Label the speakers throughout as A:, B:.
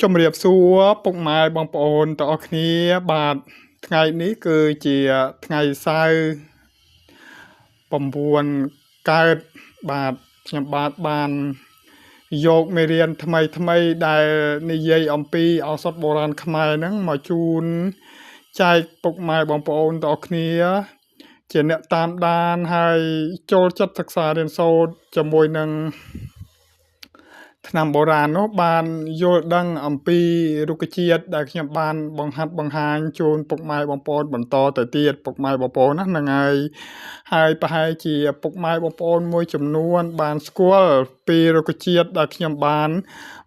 A: ជំរាបសួរពុកម៉ែបងប្អូនទាំងអស់គ្នាបាទថ្ងៃនេះគឺជាថ្ងៃសៅរ៍9កើតបាទខ្ញុំបានយកមេរៀនថ្មីដែលនិយាយអំពីឱសថបុរាណខ្មែរហ្នឹងមកជូនចែកពុកម៉ែបងប្អូនទាំងអស់គ្នាជាអ្នកតាមដានហើយចូលចិត្តសិក្សារៀនសូត្រជាមួយនឹងថ្នាំបុរាណនោះបានយល់ដឹងអំពីរុក្ខជាតិដែលខ្ញុំបានបង្ហាត់បង្ហាញជូនពុកម៉ែបងប្អូនបន្តទៅទៀតពុកម៉ែបងប្អូនណាហ្នឹងហើយប្រហែលជាពុកម៉ែបងប្អូនមួយចំនួនបានស្គាល់ពីរុក្ខជាតិដែលខ្ញុំបាន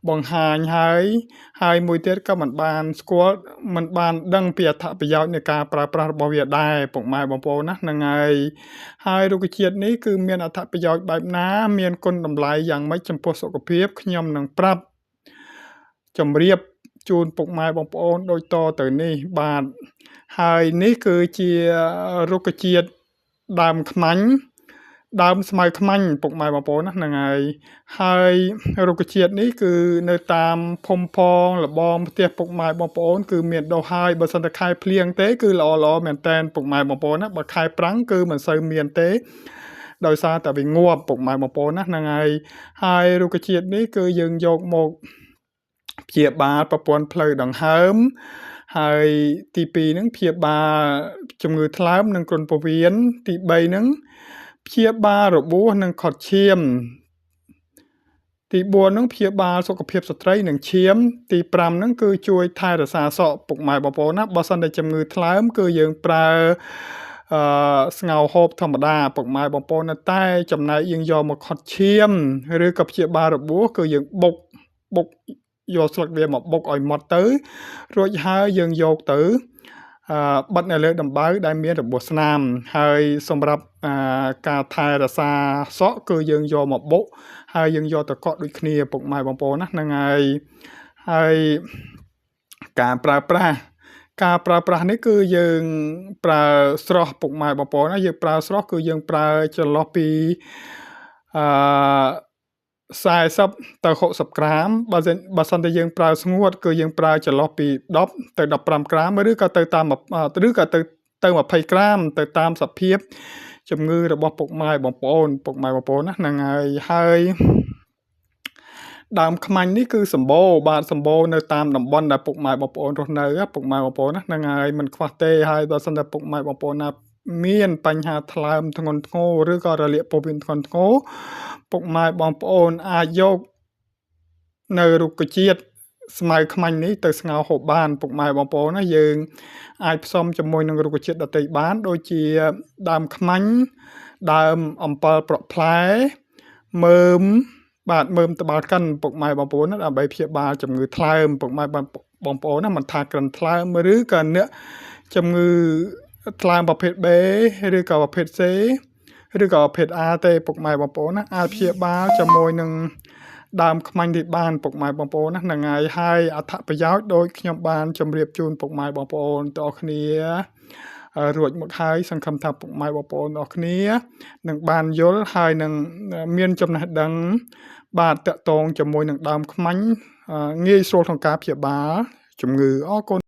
A: បង្ហាញហើយមួយទៀតក៏មិនបានស្គាល់មិនបានដឹងពីអត្ថប្រយោជន៍នៃការប្រើប្រាស់របស់វាដែរពុកម៉ែបងប្អូនណាហ្នឹងហើយរុក្ខជាតិនេះគឺមានអត្ថប្រយោជន៍បែបណាមានគុណតម្លៃយ៉ាងម៉េចចំពោះសុខភាពខ្ញុំនឹងប្រាប់ជម្រាបជូនពុកម៉ែបងប្អូនដូចតទៅនេះបាទហើយនេះគឺជារុក្ខជាតិដើមខ្មាញ់ដើមស្មៅខ្មាញ់ពុកម៉ែបងប្អូនណាហ្នឹងហើយរុក្ខជាតិនេះគឺនៅតាមភូមិផងលបងផ្ទះពុកម៉ែបងប្អូនគឺមានដុះហើយបើសិនតែខែភ្លៀងទេគឺល្អមែនតែនពុកម៉ែបងប្អូនណាបើខែប្រាំងគឺមិនសូវមានទេដោយសារតែវាងាប់ពុកម៉ែបងប្អូនណាហ្នឹងហើយរុក្ខជាតិនេះគឺយើងយកមកព្យាបាលប្រព័ន្ធផ្លូវដង្ហើមហើយទី2ហ្នឹងព្យាបាលជំងឺថ្លើមនិងគ្រុនពោះវៀនទី3ហ្នឹងព្យាបាលរបួសនិងខុតឈាមទី4ហ្នឹងព្យាបាលសុខភាពស្ត្រីនិងឈាមទី5ហ្នឹងគឺជួយថែរក្សាសក់ពុកម៉ែបងប្អូនណាបើសិនតែជំងឺថ្លើមគឺយើងប្រើស្ងោរហូបធម្មតាពុកម៉ែបងប្អូនណាតែចំណែកយើងយកមកខុតឈាមឬក៏ព្យាបាលរបួសគឺយើងបុកយកស្លឹកវាមកបុកឲ្យម៉ត់ទៅរួចហើយយើងយកទៅបិទនៅលើដំបៅដែលមានរបួសស្នាមហើយសម្រាប់ការថែរក្សាសក់គឺយើងយកមកបុកហើយយើងយកទៅកក់ដូចគ្នាពុកម៉ែបងប្អូនណាហ្នឹងហើយការប្រើប្រាស់នេះគឺយើងប្រើស្រស់ពុកម៉ែបងប្អូនណាយើងប្រើស្រស់គឺយើងប្រើចន្លោះពី40ទៅ60ក្រាមបើសិនតែយើងប្រើស្ងួតគឺយើងប្រើចន្លោះពី10ទៅ15ក្រាមឬក៏ទៅតាមទៅ20ក្រាមទៅតាមសភាពជំងឺរបស់ពុកម៉ែបងប្អូនណាហ្នឹងហើយដើមខ្មាញ់នេះគឺសម្បូរនៅតាមតំបន់ដែលពុកម៉ែបងប្អូនរស់នៅពុកម៉ែបងប្អូនណាហ្នឹងហើយមិនខ្វះទេហើយបើសិនតែពុកម៉ែបងប្អូនណាមានបញ្ហាថ្លើមធ្ងន់ធ្ងរឬក៏រលាកពោះវៀនធ្ងន់ធ្ងរពុកម៉ែបងប្អូនអាចយកនៅរុក្ខជាតិស្មៅខ្មាញ់នេះទៅស្ងោរហូបបានពុកម៉ែបងប្អូនណាយើងអាចផ្សំជាមួយនឹងរុក្ខជាតិដទៃបានដូចជាដើមខ្មាញ់ដើមអំពិលប្រក់ផ្លែមើមត្បាល់កិនពុកម៉ែបងប្អូនណាដើម្បីព្យាបាលជំងឺថ្លើមពុកម៉ែបងប្អូនណាមិនថាក្រិនថ្លើមឬក៏អ្នកជំងឺថ្លើមប្រភេទ B ឬក៏ប្រភេទ C ឬក៏ប្រភេទ A ទេពុកម៉ែបងប្អូនណាអាចព្យាបាលជាមួយនឹងដើមខ្មាញ់នេះបានពុកម៉ែបងប្អូនណាហ្នឹងហើយអត្ថប្រយោជន៍ដូចខ្ញុំបានជម្រាបជូនពុកម៉ែបងប្អូនទាំងអស់គ្នារួចមកហើយសង្ឃឹមថាពុកម៉ែបងប្អូនទាំងអស់គ្នានឹងបានយល់ហើយនឹងមានចំណេះដឹងបាទតាក់ទងជាមួយនឹងដើមខ្មាញ់ងាយស្រួលក្នុងការព្យាបាលជំងឺអរគុណ